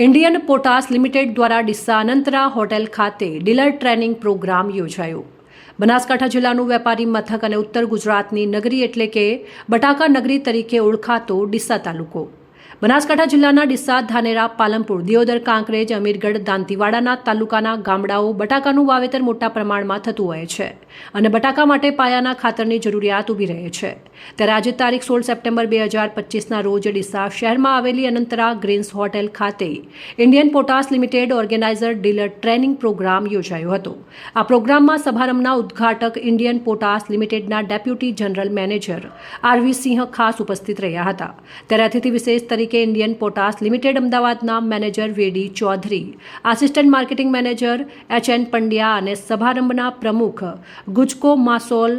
Indian potash limited દ્વારા Deesa અનંતરા hotel ખાતે dealer training programme યોજાયો। બનાસકાંઠા જિલ્લાનું વેપારી મથક અને ઉત્તર ગુજરાતની નગરી એટલે કે બટાકા નગરી તરીકે ઓળખાતો ડીસા તાલુકો। બનાસકાંઠા જિલ્લાના ડીસા, ધાનેરા, પાલનપુર, દિયોદર, કાંકરેજ, અમીરગઢ, દાંતીવાડાના તાલુકાના ગામડાઓ બટાકાનું વાવેતર મોટા પ્રમાણમાં થતું હોય છે અને બટાકા માટે પાયાના ખાતરની જરૂરિયાત ઊભી રહે છે। ત્યારે આજે તારીખ 16 સપ્ટેમ્બર 2025ના રોજ ડીસા શહેરમાં આવેલી અનંતરા ગ્રીન્સ હોટેલ ખાતે Indian potash limited organiser dealer training programme યોજાયો હતો। આ પ્રોગ્રામમાં સમારંભના ઉદ્ઘાટક ઇન્ડિયન પોટાશ લિમિટેડના deputy general manager RV Singh ખાસ ઉપસ્થિત રહ્યા હતા। ત્યારે અતિથિ વિશેષ તરીકે ઇન્ડિયન પોટાશ લિમિટેડ અમદાવાદના manager VD Chaudhari, assistant marketing manager HN. Pandya અને સમારંભના પ્રમુખ ગુજકો માસોલ,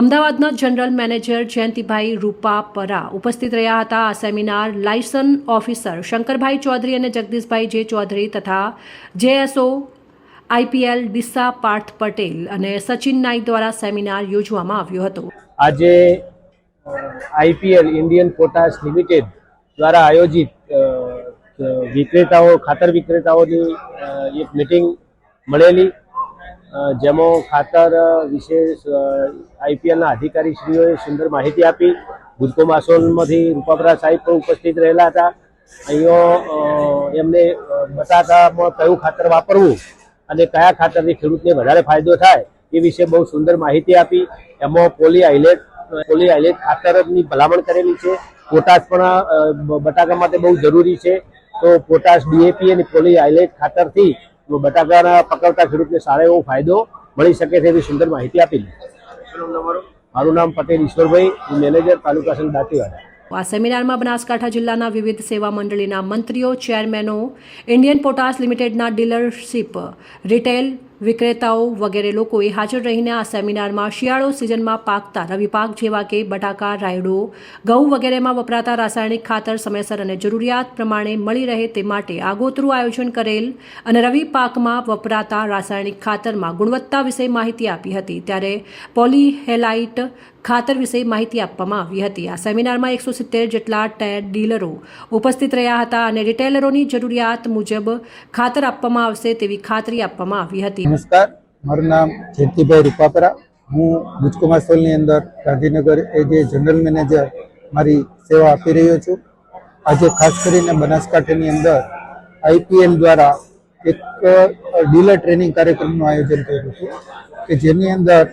અમદાવાદના જનરલ મેનેજર જયંતિભાઈ રૂપાપરા ઉપસ્થિત રહ્યા હતા। આ seminar liaison officer Shankarbhai Chaudhary અને જગદીશભાઈ જે ચૌધરી તથા જેએસઓ આઈપીએલ ડીસા પાર્થ પટેલ અને સચિન નાઈક દ્વારા સેમિનાર યોજવામાં આવ્યો હતો। આજે આઈપીએલ ઇન્ડિયન પોટાશ લિમિટેડ દ્વારા આયોજિત વિક્રેતાઓ ખાતર વિક્રેતાઓની એક મીટિંગ મળેલી, જેમાં ખાતર વિશે આઈપીએલના અધિકારીશ્રીઓએ સુંદર માહિતી આપી। ગુજકો માસોલમાંથી રૂપાપરા સાહેબ પણ ઉપસ્થિત રહેલા હતા। અહીંયા એમને બટાકામાં કયું ખાતર વાપરવું અને કયા ખાતરથી ખેડૂતને વધારે ફાયદો થાય એ વિશે બહુ સુંદર માહિતી આપી। એમાં પોલી હાઇલેટ ખાતરની ભલામણ કરેલી છે। પોટાશ પણ બટાકા માટે બહુ જરૂરી છે, તો પોટાશ, ડીએપી અને પોલી હાઇલેટ ખાતરથી બટાકાના પકવતા ખેડૂતને સારો એવો ફાયદો મળી શકે છે એવી સુંદર માહિતી આપેલી। મારું નામ પટેલ ઈશ્વરભાઈ, હું મેનેજર તાલુકા સંઘ દાંતીવાડા। આ સેમિનારમાં બનાસકાંઠા જિલ્લાના વિવિધ સેવા મંડળીના મંત્રીઓ, ચેરમેનો, ઇન્ડિયન પોટાશ લિમિટેડના ડીલરશીપ, રિટેલ વિક્રેતાઓ વગેરે લોકોએ હાજર રહીને આ સેમિનારમાં શિયાળો સિઝનમાં પાકતા રવિ પાક જેવા કે બટાકા, રાયડો, ઘઉં વગેરેમાં વપરાતા રાસાયણિક ખાતર સમયસર અને જરૂરિયાત પ્રમાણે મળી રહે તે માટે આગોતરું આયોજન કરેલ અને રવિ પાકમાં વપરાતા રાસાયણિક ખાતરમાં ગુણવત્તા વિશે માહિતી આપી હતી। ત્યારે પોલીહેલાઇટ ખાતર વિશે માહિતી આપવામાં આવી હતી। આ સેમિનારમાં 170 જેટલા ડીલરો ઉપસ્થિત રહ્યા હતા અને રિટેલરોની જરૂરિયાત મુજબ ખાતર આપવામાં આવશે તેવી ખાતરી આપવામાં આવી હતી। નમસ્કાર, મારું નામ જયંતિભાઈ રૂપાપરા, હું ગુજકો માસોલની અંદર ગાંધીનગર એજ એ જનરલ મેનેજર મારી સેવા આપી રહ્યો છું। આજે ખાસ કરીને બનાસકાંઠાની અંદર આઈપીએલ દ્વારા એક ડીલર ટ્રેનિંગ કાર્યક્રમનું આયોજન કર્યું હતું કે જેની અંદર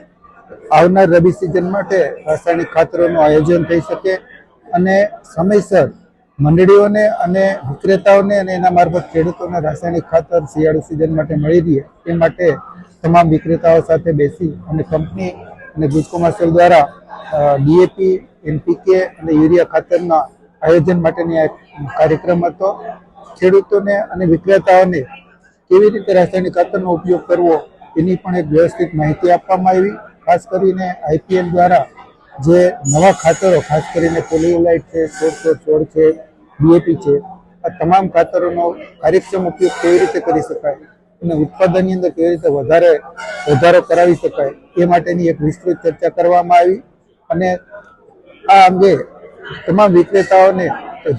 આવનાર રબી સિઝન માટે રાસાયણિક ખાતરોનું આયોજન થઈ શકે અને સમયસર મંડળીઓને અને વિક્રેતાઓને અને એના મારફત ખેડૂતોને રાસાયણિક ખાતર શિયાળુ સિઝન માટે મળી રહે એ માટે તમામ વિક્રેતાઓ સાથે બેસી અને કંપની અને ગુજકો માસોલ દ્વારા ડીએપી, એનપીકે અને યુરિયા ખાતરના આયોજન માટેની એક કાર્યક્રમ હતો। ખેડૂતોને અને વિક્રેતાઓને કેવી રીતે રાસાયણિક ખાતરનો ઉપયોગ કરવો એની પણ એક વ્યવસ્થિત માહિતી આપવામાં આવી। ખાસ કરીને આઈપીએલ દ્વારા જે નવા ખાતરો, ખાસ કરીને પોલીલાઇટ છે, 1616 છે, ડીએપી છે, આ તમામ ખાતરોનો કાર્યક્ષમ ઉપયોગ કેવી રીતે કરી શકાય અને ઉત્પાદનની અંદર કેવી રીતે વધારો કરાવી શકાય એ માટેની એક વિસ્તૃત ચર્ચા કરવામાં આવી અને આ અંગે તમામ વિક્રેતાઓને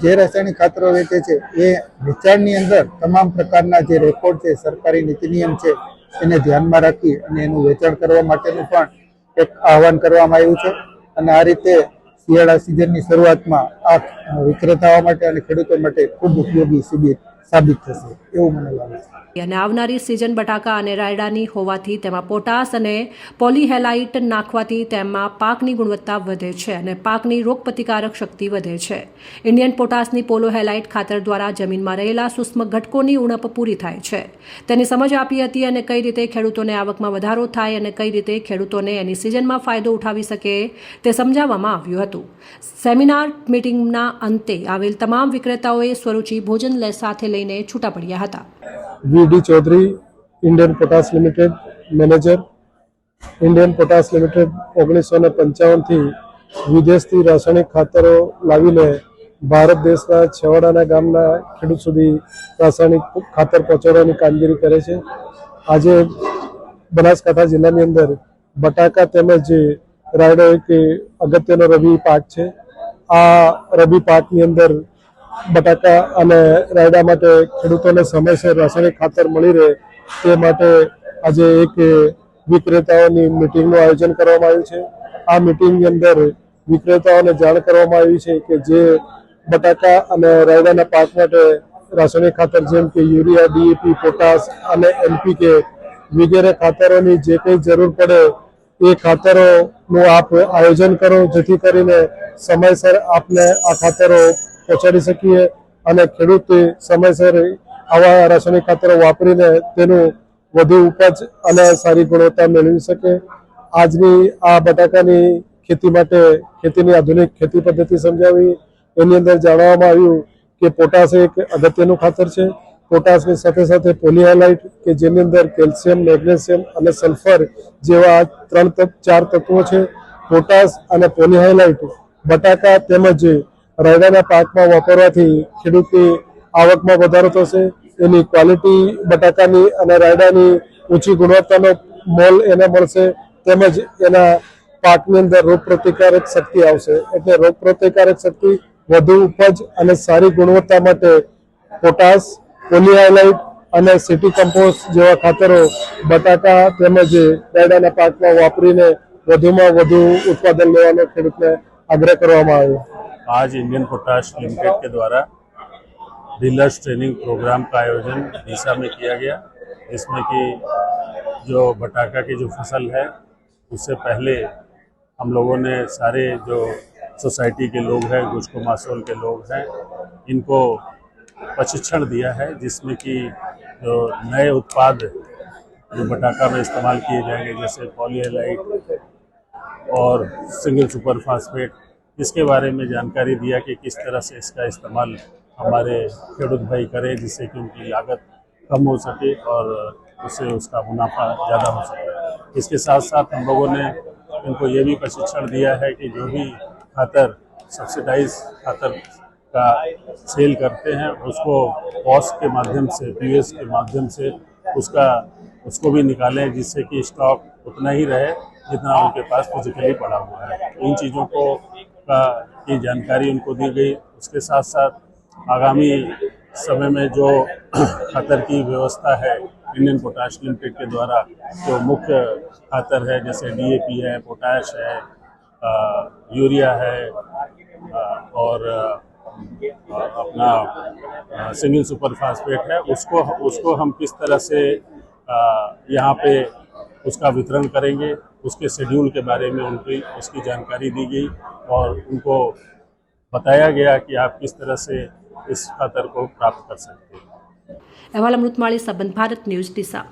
જે રાસાયણિક ખાતરો વેચે છે એ વેચાણની અંદર તમામ પ્રકારના જે રેકોર્ડ છે, સરકારી નીતિ નિયમ છે, એને ધ્યાનમાં રાખી અને એનું વેચાણ કરવા માટેનું પણ એક આહવાન કરવામાં આવ્યું છે અને આ રીતે શિયાળા સિઝનની શરૂઆતમાં આ વિક્રેતાઓ માટે અને ખેડૂતો માટે ખૂબ ઉપયોગી સાબિત થશે એવું મને લાગે છે। અને આવનારી સિઝન બટાકા અને રાયડાની હોવાથી તેમાં પોટાશ અને પોલીહેલાઇટ નાખવાથી તેમાં પાકની ગુણવત્તા વધે છે અને પાકની રોગપ્રતિકારક શક્તિ વધે છે। ઇન્ડિયન પોટાશની પોલોહેલાઇટ ખાતર દ્વારા જમીનમાં રહેલા સૂક્ષ્મ ઘટકોની ઉણપ પૂરી થાય છે તેની સમજ આપી હતી અને કઈ રીતે ખેડૂતોને આવકમાં વધારો થાય અને કઈ રીતે ખેડૂતોને એની સિઝનમાં ફાયદો ઉઠાવી શકે તે સમજાવવામાં આવ્યું હતું। સેમિનાર મીટિંગના અંતે આવેલ તમામ વિક્રેતાઓએ સ્વરૂચિ ભોજન સાથે લઈને છૂટા પડ્યા હતા। VD Chaudhari, Indian potash limited manager. Indian potash limited 1955થી વિદેશથી રાસાયણિક ખાતરો લાવીને ભારત દેશના છેવાડાના ગામના ખેડૂત સુધી રાસાયણિક ખાતર પહોંચાડવાની કામગીરી કરે છે। આજે બનાસકાંઠા જિલ્લાની અંદર બટાકા તેમજ રાયડો એક અગત્યનો રવિ પાક છે। આ રવિ પાકની અંદર બટાકા અને રાયડા માટે ખેડૂતોને સમયસર રાસાયણિક ખાતર મળી રહે તે માટે આજે એક વિક્રેતાઓની મિટિંગનું આયોજન કરવામાં આવ્યું છે. આ મિટિંગની અંદર વિક્રેતાઓને જાણ કરવામાં આવી છે કે જે બટાકા અને રાયડાના પાક માટે રાસાયણિક ખાતર જેમ કે યુરિયા, ડીએપી, પોટાશ અને એનપીકે વગેરે ખાતરોની જે કંઈ જરૂર પડે એ ખાતરોનું આપ આયોજન કરો, જેથી કરીને સમયસર આપને આ ખાતરો પહોંચાડી શકીએ અને ખેડૂત સમયસર આવા રાસાયણિક ખાતરો વાપરીને તેનું વધુ ઉપજ અને સારી ગુણવત્તા મેળવી શકે. આજની આ બટાકાની ખેતી માટે ખેતીની આધુનિક ખેતી પદ્ધતિ સમજાવી. એની અંદર જાણવામાં આવ્યું કે પોટાશ એક અગત્યનું ખાતર છે. પોટાશની સાથે સાથે પોલીહાઇલાઇટ કે જેની અંદર કેલ્શિયમ, મેગ્નેશિયમ અને સલ્ફર જેવા 4 તત્વો છે. પોટાશ અને પોલીહાઇલાઇટ બટાકા તેમજ રાયડાના પાકમાં વાપરવાથી ખેડૂતની આવકમાં વધારો થશે. એની ક્વોલિટી બટાકાની અને રાયડાની ઊંચી ગુણવત્તાનો મોલ એને મળશે, તેમજ એના પાકની અંદર રોગ પ્રતિકારક શક્તિ આવશે. એટલે રોગ પ્રતિકારક શક્તિ, વધુ ઉપજ અને સારી ગુણવત્તા માટે પોટાશ, પોલીહાઇલાઇટ અને સિટી કમ્પોસ્ટ જેવા ખાતરો બટાકા તેમજ રાયડાના પાકમાં વાપરીને વધુમાં વધુ ઉત્પાદન લેવાનો ખેડૂતને આગ્રહ કરવામાં આવ્યો. आज इंडियन पोटाश लिमिटेड के द्वारा डीलर्स ट्रेनिंग प्रोग्राम का आयोजन डीसा में किया गया, जिसमें कि जो बटाका की जो फसल है उससे पहले हम लोगों ने सारे जो सोसाइटी के लोग हैं, गुजको मासोल के लोग हैं, इनको प्रशिक्षण दिया है, जिसमें कि जो नए उत्पाद जो बटाका में इस्तेमाल किए जाएंगे जैसे पॉलीहाइलाइट और सिंगल सुपर फास्फेट, इसके बारे में जानकारी दिया कि किस तरह से इसका इस्तेमाल हमारे खेडूत भाई करें, जिससे कि उनकी लागत कम हो सके और उससे उसका मुनाफा ज़्यादा हो सके. इसके साथ साथ हम लोगों ने इनको ये भी प्रशिक्षण दिया है कि जो भी खातर सब्सिडाइज खातर का सेल करते हैं उसको पॉस के माध्यम से, पीएस के माध्यम से उसको भी निकालें, जिससे कि स्टॉक उतना ही रहे जितना उनके पास फिजिकली पड़ा हुआ है. इन चीज़ों की जानकारी उनको दी गई. उसके साथ साथ आगामी समय में जो खातर की व्यवस्था है इंडियन पोटाश लिमिटेड के द्वारा, जो मुख्य खातर है जैसे डीएपी है, पोटाश है, यूरिया है और अपना सिंगल सुपर फास्फेट है, उसको हम किस तरह से यहाँ पे उसका वितरण करेंगे, उसके शेड्यूल के बारे में उसकी जानकारी दी गई और उनको बताया गया कि आप किस तरह से इस खातर को प्राप्त कर सकते हैं. अहवाल अमृतमाળી, संबंध भारत न्यूज, डीसा.